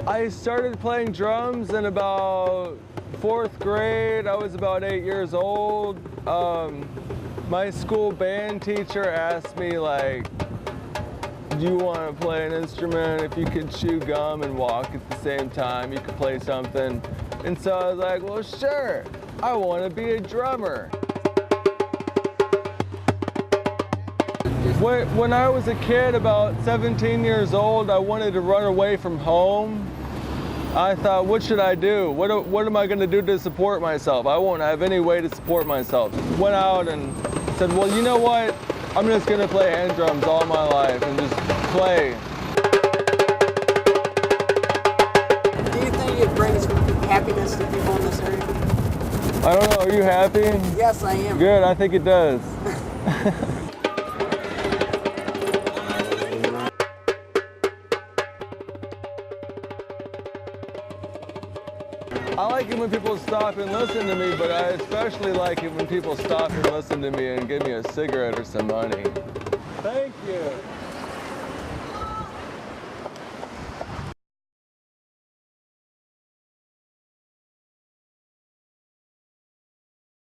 I started playing drums in about 4th grade. I was about 8 years old. My school band teacher asked me, like, do you want to play an instrument? If you could chew gum and walk at the same time, you could play something. And so I was like, well, sure, I want to be a drummer. When I was a kid, about 17 years old, I wanted to run away from home. I thought, what should I do? What am I going to do to support myself? I won't have any way to support myself. Went out and said, well, you know what? I'm just going to play hand drums all my life and just play. Do you think it brings happiness to people in this area? I don't know. Are you happy? Yes, I am. Good. I think it does. I like it when people stop and listen to me, but I especially like it when people stop and listen to me and give me a cigarette or some money. Thank you.